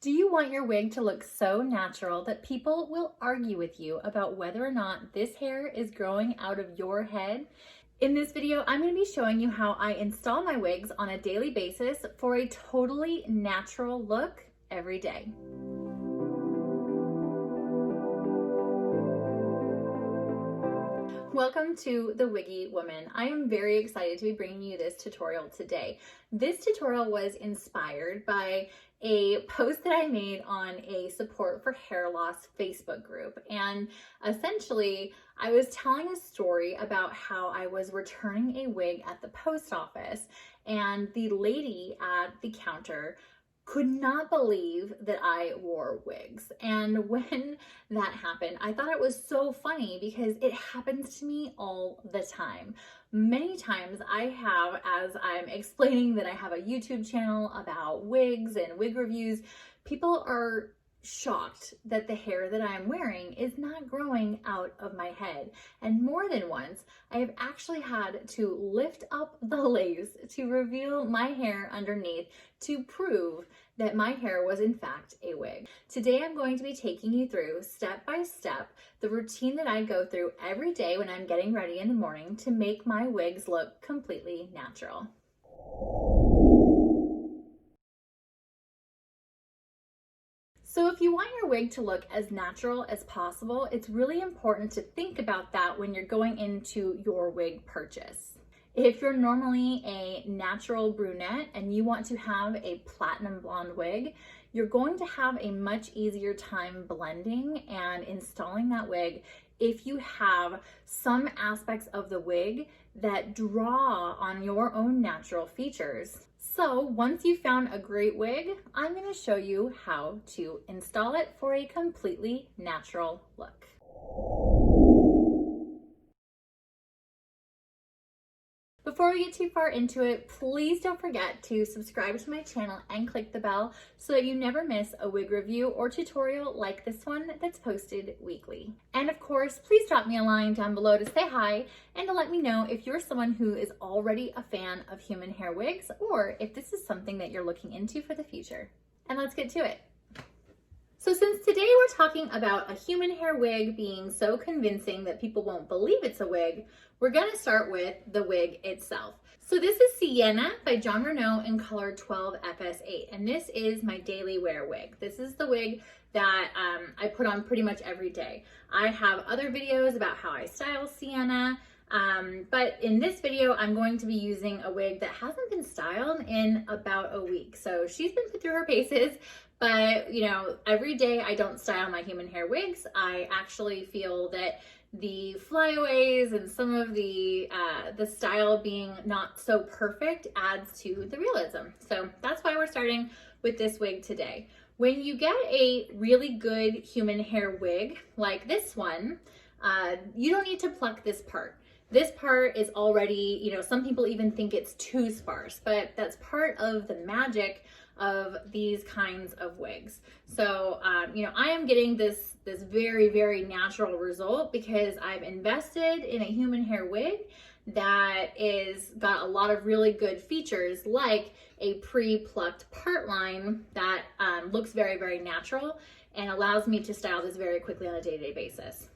Do you want your wig to look so natural that people will argue with you about whether or not this hair is growing out of your head? In this video, I'm going to be showing you how I install my wigs on a daily basis for a totally natural look every day. Welcome to The Wiggy Woman. I am very excited to be bringing you this tutorial today. This tutorial was inspired by a post that I made on a support for hair loss Facebook group. And essentially, I was telling a story about how I was returning a wig at the post office, and the lady at the counter could not believe that I wore wigs. And when that happened, I thought it was so funny because it happens to me all the time. Many times I have, as I'm explaining that I have a YouTube channel about wigs and wig reviews, people are shocked that the hair that I'm wearing is not growing out of my head. And more than once, I have actually had to lift up the lace to reveal my hair underneath to prove that my hair was in fact a wig. Today, I'm going to be taking you through step by step the routine that I go through every day when I'm getting ready in the morning to make my wigs look completely natural. So if you want your wig to look as natural as possible, it's really important to think about that when you're going into your wig purchase. If you're normally a natural brunette and you want to have a platinum blonde wig, you're going to have a much easier time blending and installing that wig if you have some aspects of the wig that draw on your own natural features. So once you've found a great wig, I'm going to show you how to install it for a completely natural look. Before we get too far into it, please don't forget to subscribe to my channel and click the bell so that you never miss a wig review or tutorial like this one that's posted weekly. And of course, please drop me a line down below to say hi and to let me know if you're someone who is already a fan of human hair wigs or if this is something that you're looking into for the future. And let's get to it. So since today we're talking about a human hair wig being so convincing that people won't believe it's a wig, we're going to start with the wig itself. So this is Sienna by Jon Renau in color 12FS8, and this is my daily wear wig. This is the wig that I put on pretty much every day. I have other videos about how I style Sienna, but in this video, I'm going to be using a wig that hasn't been styled in about a week. So she's been put through her paces, but you know, every day I don't style my human hair wigs. I actually feel that the flyaways and some of the style being not so perfect adds to the realism. So that's why we're starting with this wig today. When you get a really good human hair wig like this one, you don't need to pluck this part. This part is already, you know, some people even think it's too sparse, but that's part of the magic of these kinds of wigs. So, you know, I am getting this very, very natural result because I've invested in a human hair wig that is got a lot of really good features, like a pre-plucked part line that looks very, very natural and allows me to style this very quickly on a day-to-day basis.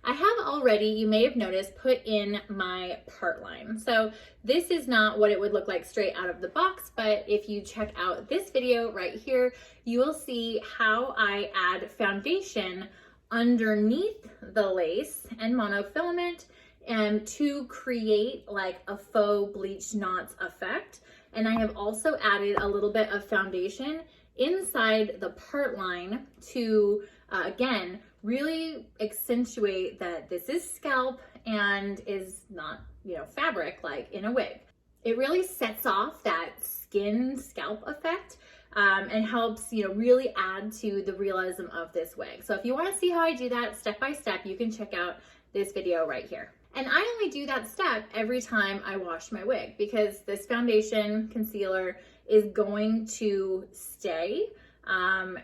I have already, you may have noticed, put in my part line. So this is not what it would look like straight out of the box, but if you check out this video right here, you will see how I add foundation underneath the lace and monofilament and to create like a faux bleached knots effect. And I have also added a little bit of foundation inside the part line to, again, really accentuate that this is scalp and is not, you know, fabric like in a wig. It really sets off that skin scalp effect and helps, you know, really add to the realism of this wig. So if you want to see how I do that step by step, you can check out this video right here. And I only do that step every time I wash my wig because this foundation concealer is going to stay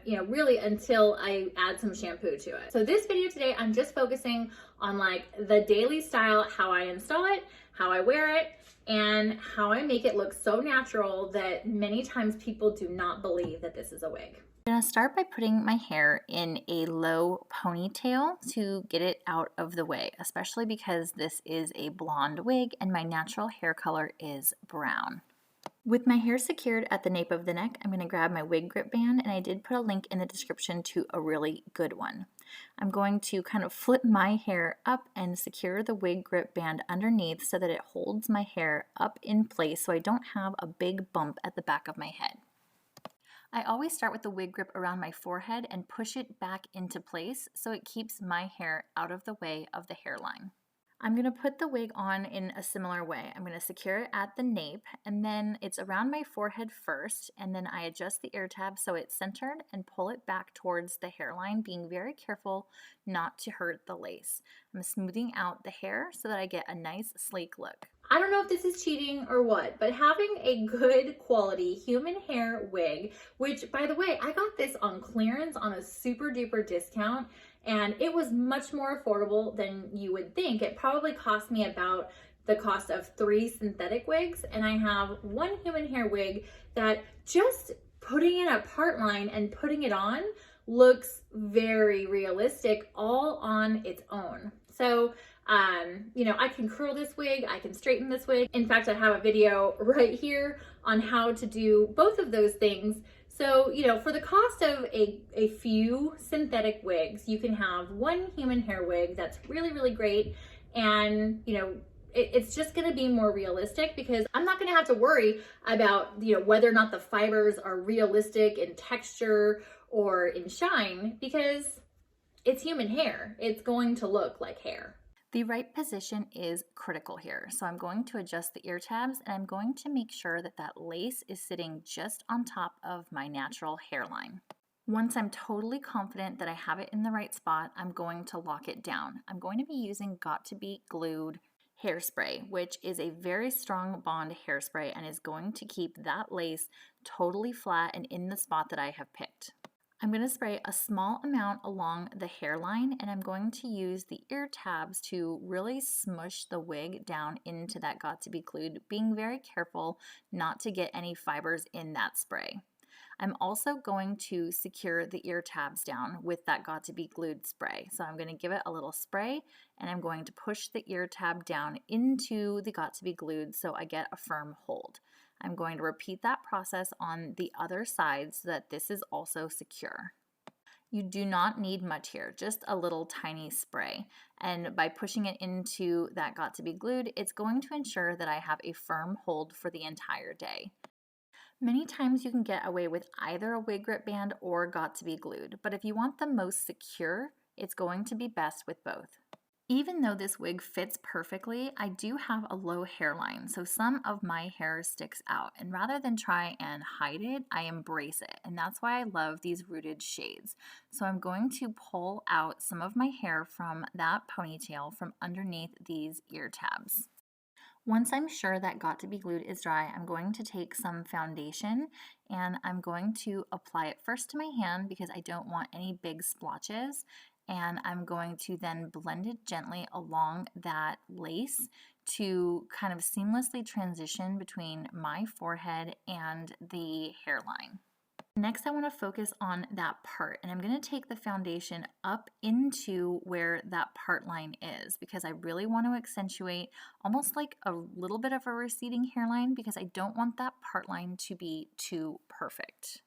you know, really until I add some shampoo to it. So this video today, I'm just focusing on like the daily style, how I install it, how I wear it, and how I make it look so natural that many times people do not believe that this is a wig. I'm going to start by putting my hair in a low ponytail to get it out of the way, especially because this is a blonde wig and my natural hair color is brown. With my hair secured at the nape of the neck, I'm going to grab my wig grip band, and I did put a link in the description to a really good one. I'm going to kind of flip my hair up and secure the wig grip band underneath so that it holds my hair up in place so I don't have a big bump at the back of my head. I always start with the wig grip around my forehead and push it back into place so it keeps my hair out of the way of the hairline. I'm going to put the wig on in a similar way. I'm going to secure it at the nape, and then it's around my forehead first, and then I adjust the ear tab so it's centered and pull it back towards the hairline, being very careful not to hurt the lace. I'm smoothing out the hair so that I get a nice sleek look. I don't know if this is cheating or what, but having a good quality human hair wig, which by the way, I got this on clearance on a super duper discount, and it was much more affordable than you would think. It probably cost me about the cost of 3 synthetic wigs, and I have one human hair wig that just putting in a part line and putting it on looks very realistic all on its own. So you know, I can curl this wig, I can straighten this wig. In fact, I have a video right here on how to do both of those things. So, you know, for the cost of a few synthetic wigs, you can have one human hair wig that's really, really great. And, you know, it's just going to be more realistic because I'm not going to have to worry about, you know, whether or not the fibers are realistic in texture or in shine, because it's human hair. It's going to look like hair. The right position is critical here. So I'm going to adjust the ear tabs, and I'm going to make sure that that lace is sitting just on top of my natural hairline. Once I'm totally confident that I have it in the right spot, I'm going to lock it down. I'm going to be using Got to Be Glued hairspray, which is a very strong bond hairspray and is going to keep that lace totally flat and in the spot that I have picked. I'm going to spray a small amount along the hairline, and I'm going to use the ear tabs to really smush the wig down into that Got to Be Glued, being very careful not to get any fibers in that spray. I'm also going to secure the ear tabs down with that Got to Be Glued spray. So I'm going to give it a little spray, and I'm going to push the ear tab down into the Got to Be Glued so I get a firm hold. I'm going to repeat that process on the other side so that this is also secure. You do not need much here, just a little tiny spray. And by pushing it into that Got to Be Glued, it's going to ensure that I have a firm hold for the entire day. Many times you can get away with either a wig grip band or Got to Be Glued, but if you want the most secure, it's going to be best with both. Even though this wig fits perfectly, I do have a low hairline, so some of my hair sticks out, and rather than try and hide it, I embrace it, and that's why I love these rooted shades. So I'm going to pull out some of my hair from that ponytail from underneath these ear tabs. Once I'm sure that Got to Be Glued is dry, I'm going to take some foundation and I'm going to apply it first to my hand because I don't want any big splotches, and I'm going to then blend it gently along that lace to kind of seamlessly transition between my forehead and the hairline. Next, I want to focus on that part, and I'm going to take the foundation up into where that part line is because I really want to accentuate almost like a little bit of a receding hairline because I don't want that part line to be too perfect.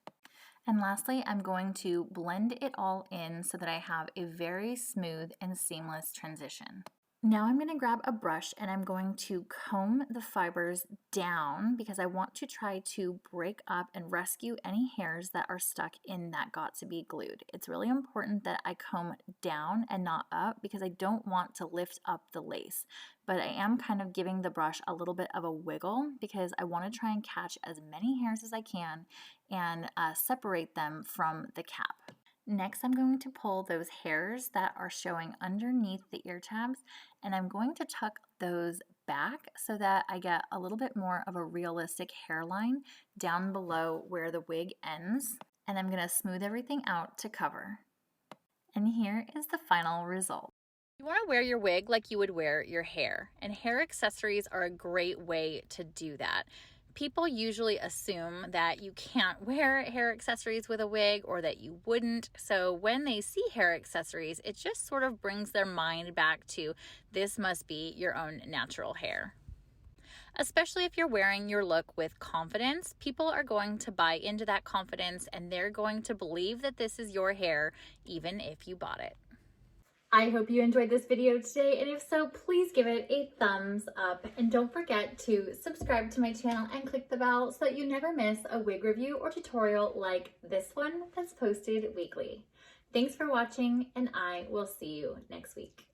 And lastly, I'm going to blend it all in so that I have a very smooth and seamless transition. Now I'm going to grab a brush and I'm going to comb the fibers down because I want to try to break up and rescue any hairs that are stuck in that Got to Be Glued. It's really important that I comb down and not up because I don't want to lift up the lace. But I am kind of giving the brush a little bit of a wiggle because I want to try and catch as many hairs as I can and separate them from the cap. Next, I'm going to pull those hairs that are showing underneath the ear tabs, and I'm going to tuck those back so that I get a little bit more of a realistic hairline down below where the wig ends, and I'm going to smooth everything out to cover. And here is the final result. You want to wear your wig like you would wear your hair, and hair accessories are a great way to do that. People usually assume that you can't wear hair accessories with a wig or that you wouldn't. So when they see hair accessories, it just sort of brings their mind back to this must be your own natural hair. Especially if you're wearing your look with confidence, people are going to buy into that confidence and they're going to believe that this is your hair, even if you bought it. I hope you enjoyed this video today, and if so, please give it a thumbs up. And don't forget to subscribe to my channel and click the bell so that you never miss a wig review or tutorial like this one that's posted weekly. Thanks for watching, and I will see you next week.